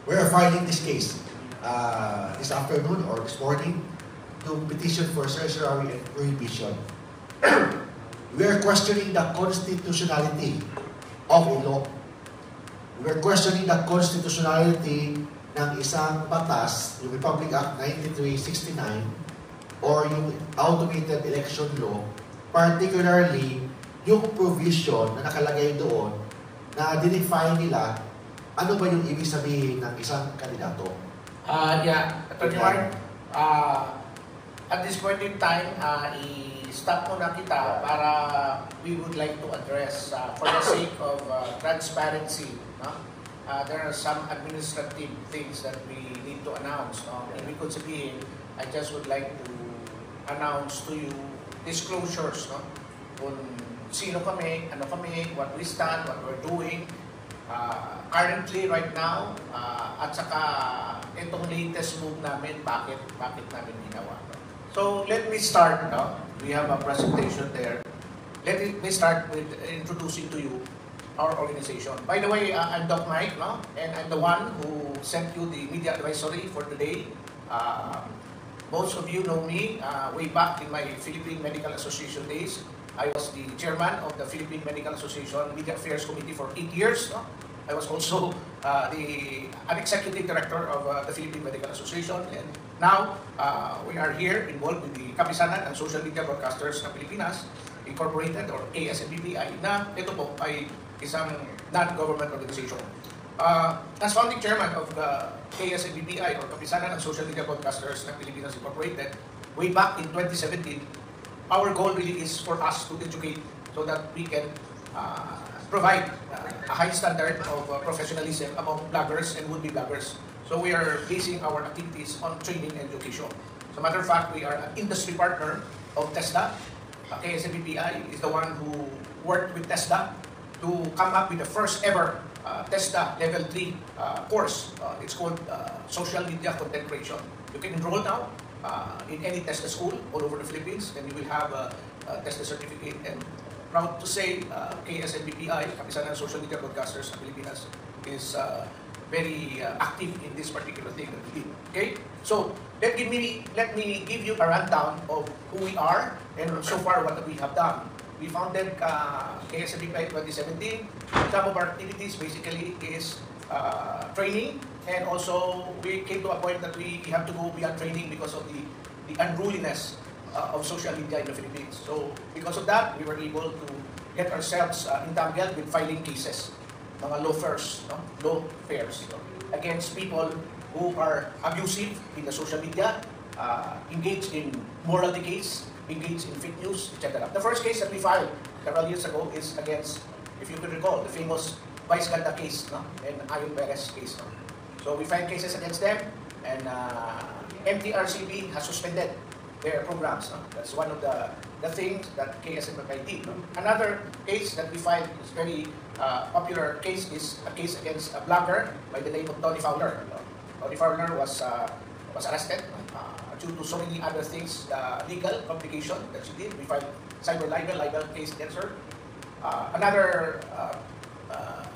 We are filing this case this afternoon or this morning to petition for certiorari and prohibition. We are questioning the constitutionality of a law. We are questioning the constitutionality ng isang batas, yung Republic Act 9369 or yung automated election law, particularly yung provision na nakalagay doon na define nila ano ba yung ibig sabihin ng isang kandidato. Attorney Mark, at this point in time, i-stop muna kita para we would like to address, for the sake of transparency, there are some administrative things that we need to announce. Ibig ko sabihin, I just would like to announce to you disclosures, kung sino kami, ano kami, what we stand, what we're doing, currently, right now, at saka itong latest move namin, bakit namin ginawa. So, let me start, we have a presentation there. Let me start with introducing to you our organization. By the way, I'm Doc Mike, and I'm the one who sent you the media advisory for today. Most of you know me way back in my Philippine Medical Association days. I was the chairman of the Philippine Medical Association Media Affairs Committee for 8 years. I was also an executive director of the Philippine Medical Association, and now we are here involved with the Kapisanan ng Social Media Broadcasters ng Pilipinas Incorporated or KSMBPI na ito po ay isang non-government organization. As founding chairman of the KSMBPI or Kapisanan ng Social Media Broadcasters ng Pilipinas Incorporated way back in 2017, our goal really is for us to educate so that we can provide a high standard of professionalism among bloggers and would-be bloggers. So we are basing our activities on training and education. As a matter of fact, we are an industry partner of TESDA. KSMBPI is the one who worked with TESDA to come up with the first ever TESDA Level 3 course. It's called Social Media Content Creation. You can enroll now in any TESDA school all over the Philippines, and you will have a TESDA certificate. And proud to say, KSMBPI, Kapisanan ng Social Media Broadcasters ng Pilipinas, is very active in this particular thing that we did. Okay? So, let me give you a rundown of who we are and so far what we have done. We founded KSMBPI in 2017. Some of our activities basically is training, and also we came to a point that we have to go beyond training because of the unruliness of social media in the Philippines. So because of that, we were able to get ourselves entangled with filing cases, mga lawfairs, against people who are abusive in the social media, engaged in moral decays, engaged in fake news, etc. The first case that we filed several years ago is against, if you can recall, the famous Vice Ganda case, and Ayon Perez case. So we filed cases against them, and MTRCB has suspended their programs. That's one of the things that KSMBPI did. Another case that we filed is very popular case is a case against a blogger by the name of Tony Fowler. Tony Fowler was arrested due to so many other things, legal complication that she did. We filed cyber libel case against her. Another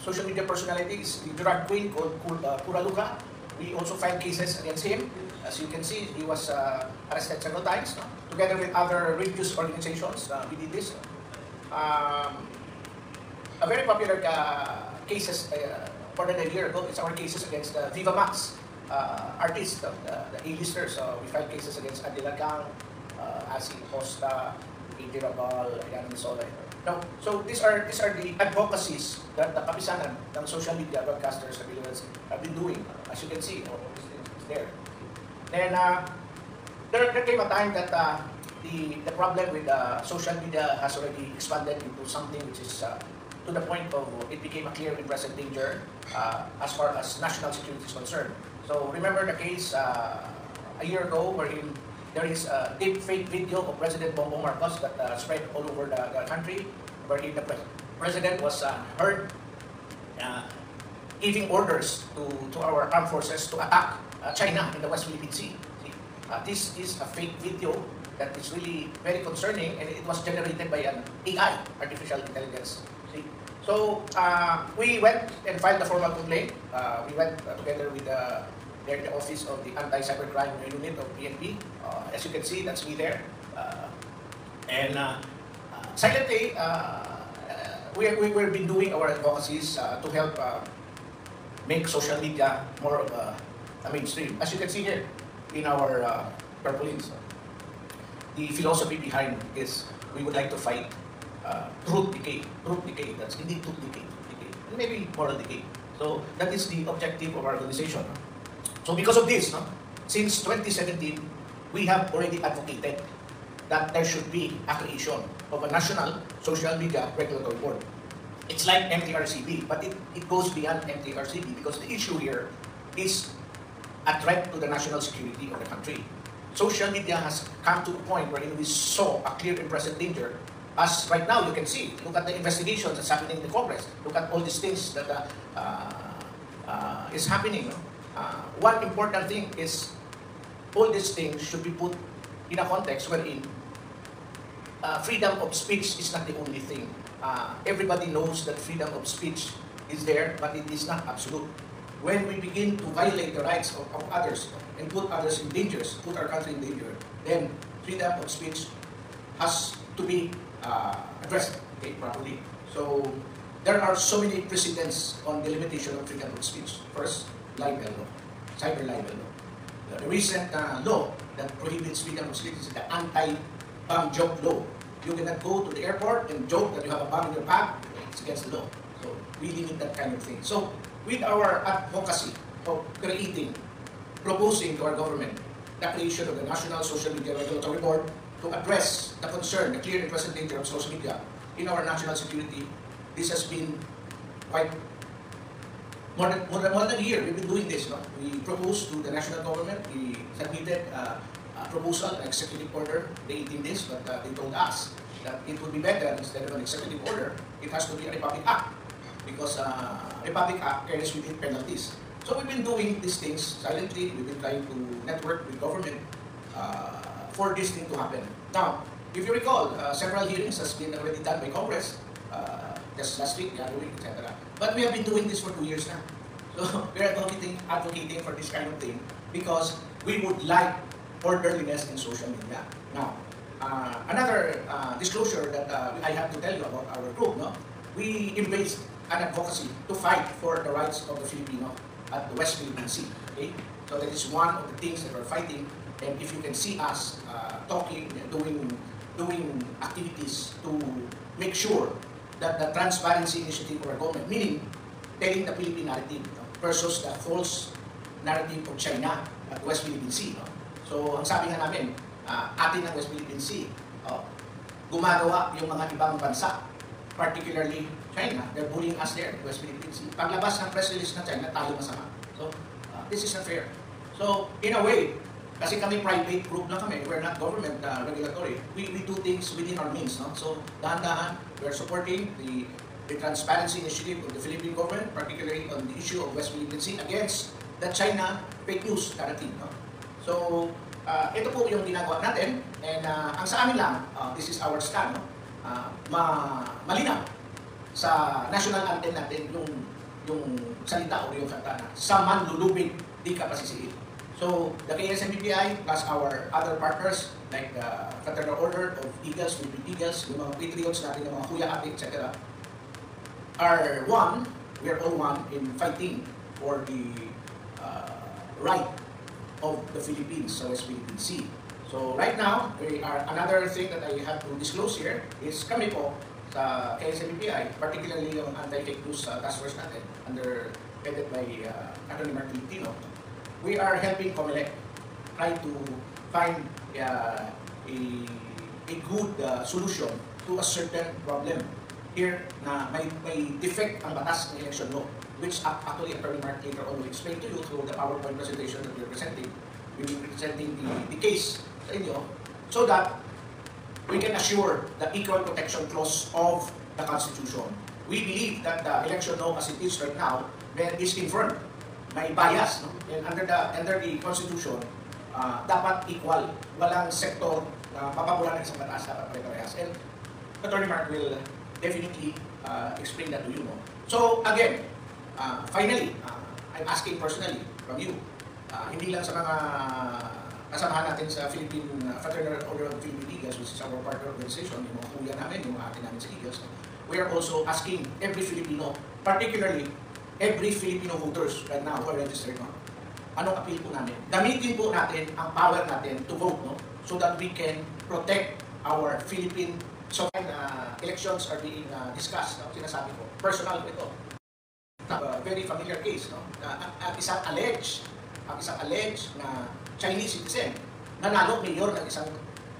social media personality is the drag queen called Puraluka. We also filed cases against him. As you can see, he was arrested several times, together with other religious organizations. We did this. A very popular cases more than a year ago is our cases against Viva Max artists, the A-listers. We filed cases against Adela Gang, Asi Costa, A.J. Rabal, Ayan Misola. Now, so these are the advocacies that the Kapisanan ng social media broadcasters have been doing. As you can see, it's there. Then there came a time that the problem with social media has already expanded into something which is to the point of it became a clear and present danger as far as national security is concerned. So remember the case a year ago wherein there is a deep fake video of President Bongbong Marcos that spread all over the country, wherein the president was heard giving orders to our armed forces to attack China in the West Philippine Sea. This is a fake video that is really very concerning, and it was generated by an AI, artificial intelligence. See? So we went and filed the formal complaint. We went together with the office of the Anti-Cybercrime Unit of PNP. As you can see, that's me there. Silently, we've been doing our advocacies to help make social media more of a mainstream. As you can see here in our purplings, the philosophy behind is we would like to fight truth decay. Truth decay, that's indeed truth decay, and maybe moral decay. So that is the objective of our organization. So because of this, since 2017, we have already advocated that there should be a creation of a national social media regulatory board. It's like MTRCB, but it goes beyond MTRCB because the issue here is a threat to the national security of the country. Social media has come to a point where we saw a clear and present danger. As right now, you can see, look at the investigations that's happening in the Congress. Look at all these things that is happening. One important thing is all these things should be put in a context wherein freedom of speech is not the only thing. Everybody knows that freedom of speech is there, but it is not absolute. When we begin to violate the rights of others and put others in danger, put our country in danger, then freedom of speech has to be addressed properly. So there are so many precedents on the limitation of freedom of speech. First, libel law, cyber libel law. The recent law that prohibits freedom of speech is the anti-bomb joke law. You cannot go to the airport and joke that you have a bomb in your bag. It's against the law. So we limit that kind of thing. So with our advocacy of proposing to our government the creation of the National Social Media Regulatory Board to address the concern, the clear and present danger of social media in our national security, this has been quite more than a year. We've been doing this. We proposed to the national government, we submitted a proposal, an executive order, the 18 days, but they told us that it would be better instead of an executive order, it has to be a Republic Act, because Republic Act carries with it penalties. So we've been doing these things silently. We've been trying to network with government for this thing to happen. Now, if you recall, several hearings has been already done by Congress, just last week, the other week, etc. But we have been doing this for 2 years now. So we are advocating for this kind of thing because we would like orderliness in social media. Now, another disclosure that I have to tell you about our group, we embraced an advocacy to fight for the rights of the Filipino at the West Philippine Sea. Okay? So that is one of the things that we're fighting. And if you can see us talking, doing activities to make sure that the transparency initiative of our government, meaning telling the Philippine narrative versus the false narrative of China at the West Philippine Sea. So ang sabi nga namin, atin ang West Philippine Sea, gumagawa yung mga ibang bansa, particularly China. They're bullying us there, West Philippine Sea. Paglabas ng press release na China, tayo masama. So this is unfair. So in a way, kasi kami private group lang kami, we're not government regulatory. We do things within our means. So dahan-dahan, we're supporting the transparency initiative of the Philippine government, particularly on the issue of West Philippine Sea against the China fake news narrative. So ito po yung ginagawa natin, and ang sa amin lang, this is our stand, malinaw sa national anthem natin yung salita o yung kanta na sa manlulubig di ka pasisihin. So the KSMPPI plus our other partners like the Fraternal Order of Eagles, Philippine Eagles, yung mga patriots natin, yung mga kuya ate, etc. are one, we are all one in fighting for the right of the Philippines sa West Philippine Sea. So right now, another thing that I have to disclose here is kami po sa KSMPPI, particularly yung anti-fake news task force natin, headed by Attorney Mark Tolentino. We are helping COMELEC try to find a good solution to a certain problem. Here na may defect ang batas ng election law, which actually Attorney Mark later on will explain to you through the PowerPoint presentation that we are presenting. We will be presenting the case sa inyo so that we can assure the equal protection clause of the Constitution. We believe that the election law as it is right now is infirm. May bias, and under the Constitution, dapat equal. Walang sektor na mapabulan ng isang batas, dapat pare-parehas. And Attorney Mark will definitely explain that to you. No? So again, finally, I'm asking personally from you, hindi lang sa mga kasamahan natin sa Philippine Fraternal Order of Philippine Eagles, which is our partner organization, yung mga kuya namin, yung mga ate namin sa Eagles, we are also asking every Filipino, particularly every Filipino voters right now who are registered, no? Anong appeal po namin? Gamitin po natin ang power natin to vote, no? So that we can protect our Philippine. So when elections are being discussed, no? Sinasabi ko, personal ko ito. Very familiar case, no? Ang isang alleged na Chinese citizen nanalo mayor ng isang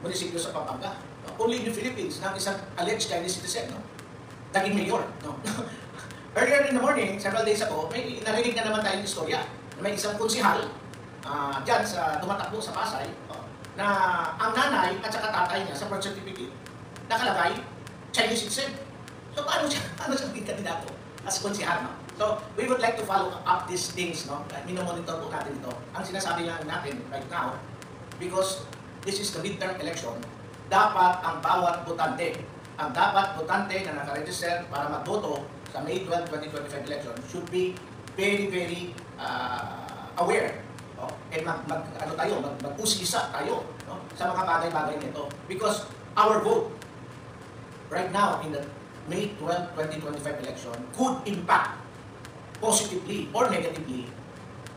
munisipyo sa Pampanga. No? Only in the Philippines, ng isang alleged Chinese citizen, no? Naging mayor, no? Earlier in the morning, several days ago, may narinig na naman tayong istorya. May isang konsihal dyan sa tumatakbo sa Pasay, na ang nanay at saka tatay niya sa birth certificate nakalagay Chinese citizen. So paano siya maging kandidato as konsihal, no? So we would like to follow up these things, no? Minomonitor po natin ito. Ang sinasabi lang natin right now, because this is the midterm election, dapat ang bawat botante, na nakaregister para magboto sa May 12, 2025 election should be very, very aware, no? And mag-usisa tayo, no? Sa mga bagay-bagay nito. Because our vote right now in the May 12, 2025 election could impact positively or negatively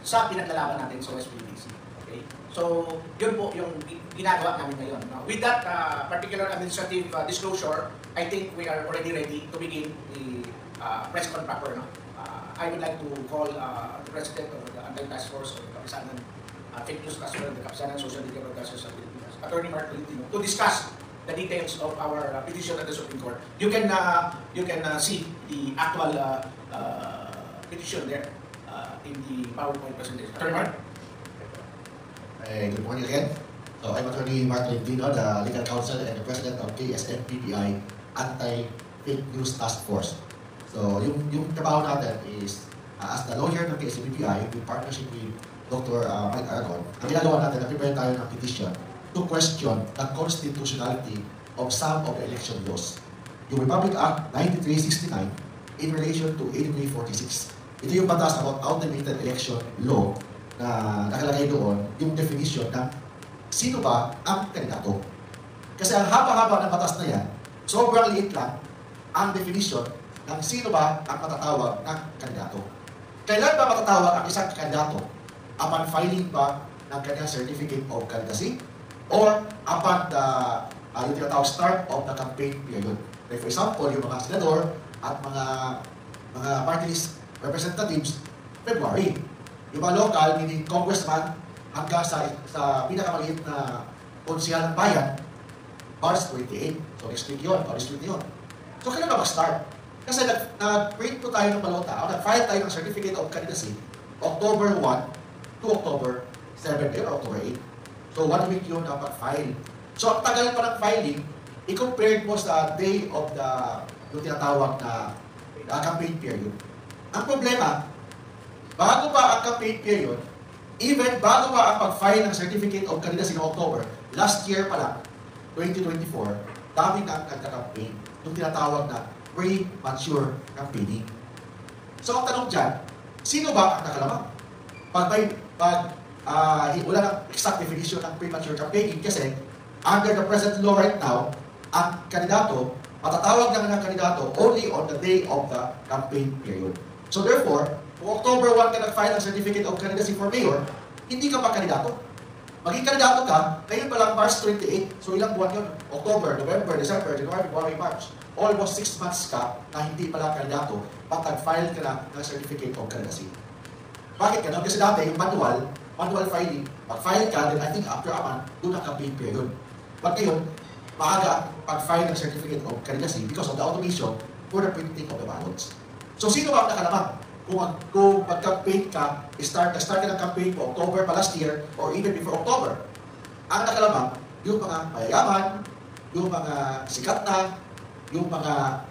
sa pinaglalaban natin sa West PBC. Okay? So, yun po yung ginagawa namin ngayon. No? With that particular administrative disclosure, I think we are already ready to begin the press con proper. No? I would like to call the President of the Anti-Task Force of the Kapisanan, Fake News as well, the Kapisanan Social Media Broadcasters of Pilipinas, Attorney Mark Tolentino, to discuss the details of our petition at the Supreme Court. You can see the actual petition there in the PowerPoint presentation. Attorney Mark? Good morning again. So I'm Attorney Mark Tolentino, the Legal Counsel and the President of KSNPPI Anti-Fake News Task Force. So yung trabaho natin is, as the lawyer ng KSNPPI, in partnership with Dr. Mike Aragon, ang ginagawa natin, na-prepare tayo ng petition to question the constitutionality of some of the election laws. Yung Republic Act 9369 in relation to 8346. Ito yung batas about automated election law na nakalagay doon, yung definition ng sino ba ang kandidato. Kasi ang haba-haba ng batas na yan, sobrang liit lang ang definition ng sino ba ang matatawag ng kandidato. Kailan ba matatawag ang isang kandidato? Upon filing ba ng kanyang certificate of candidacy? Or upon the yung tinatawag start of the campaign period? Like for example, yung mga senador at mga party list representatives, February. Yung mga local, meaning congressman, hanggang sa pinakamaliit na konsihal ng bayan, March 28. So next week yun, March 20 yun. So kailan ba mag-start? Kasi nag-print po tayo ng balota, o nag-file tayo ng certificate of candidacy, October 1 to October 7 or October 8. So 1 week yun dapat file. So ang tagal pa ng filing, i-compare mo sa day of yung tinatawag na campaign period. Ang problema, bago pa ang campaign period, even bago pa ang pag-file ng certificate of candidacy ng October, last year pa lang, 2024, dami na ang nagka-campaign, yung tinatawag na premature campaigning. So ang tanong dyan, sino ba ang nakalamang? Wala ng exact definition ng premature campaigning kasi under the present law right now, ang kandidato, matatawag naman ng kandidato only on the day of the campaign period. So therefore, kung October 1 ka nag-file ng certificate of candidacy for mayor, hindi ka pa kandidato. Maging kandidato ka, ngayon pa lang March 28, so ilang buwan yun? October, November, December, January, February, March. Almost 6 months ka na hindi pala kandidato, pag nag-file ka na ng certificate of candidacy. Bakit ka? Kasi dati yung manual filing, pag-file ka, then I think after a month, doon ang campaign period. But ngayon, maaga pag-file ng certificate of candidacy because of the automation for the printing of the ballots. So sino ba ang nakalamang? Kung mag-campaign ka, start ka ng campaign mo October pa last year or even before October, ang nakalamang, yung mga mayayaman, yung mga sikat na, yung mga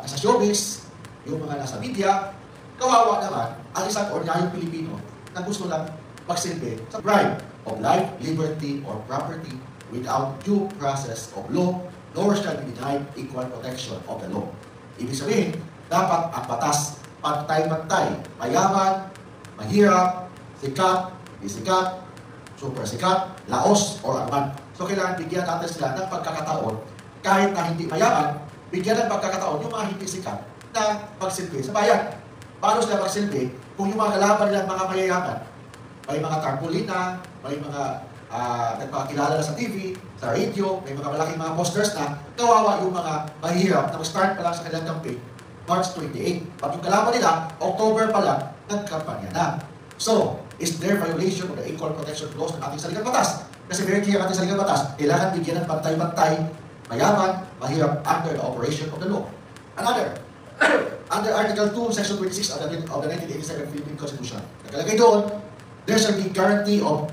nasa showbiz, yung mga nasa media, kawawa naman ang isang ordinaryong Pilipino na gusto lang magsilbi sa right of life, liberty, or property without due process of law, nor shall be denied equal protection of the law. Ibig sabihin, dapat ang batas pantay-pantay. Mayaman, mahirap, sikat, di sikat, super sikat, laos, or anuman. So kailangan bigyan natin sila ng pagkakataon, kahit na hindi mayaman, bigyan ng pagkakataon yung mga hindi sikat na magsilbi sa bayan. Paano sila magsilbi kung yung mga kalaban nila mga mayayaman? May mga tarpaulina, may mga nagpakilala na sa TV, sa radio, may mga malaking mga posters na kawawa yung mga mahirap na mag-start pa lang sa kanilang campaign March 28. Pag yung kalaban nila, October pa lang, nagkampanya na. So, is there violation of the equal protection clause ng ating saligang batas? Kasi very clear ang ating saligang batas, kailangan bigyan ng pantay-pantay, mayaman, mahirap under the operation of the law. Another, under Article 2, Section 26 of the 1987 Philippine Constitution, nakalagay doon, there shall be guarantee of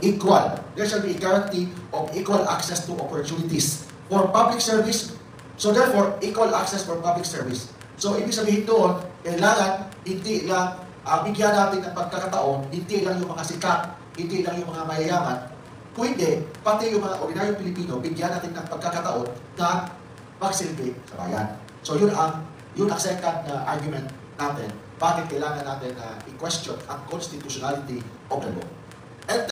equal access to opportunities for public service. So therefore, equal access for public service. So ibig sabihin doon, kailangan hindi lang bigyan natin ng pagkakataon, hindi lang yung mga sikat, hindi lang yung mga mayayaman, kundi pati yung mga ordinaryong Pilipino, bigyan natin ng pagkakataon na magsilbi sa bayan. So yun ang second argument natin, bakit kailangan natin i-question ang constitutionality of the law.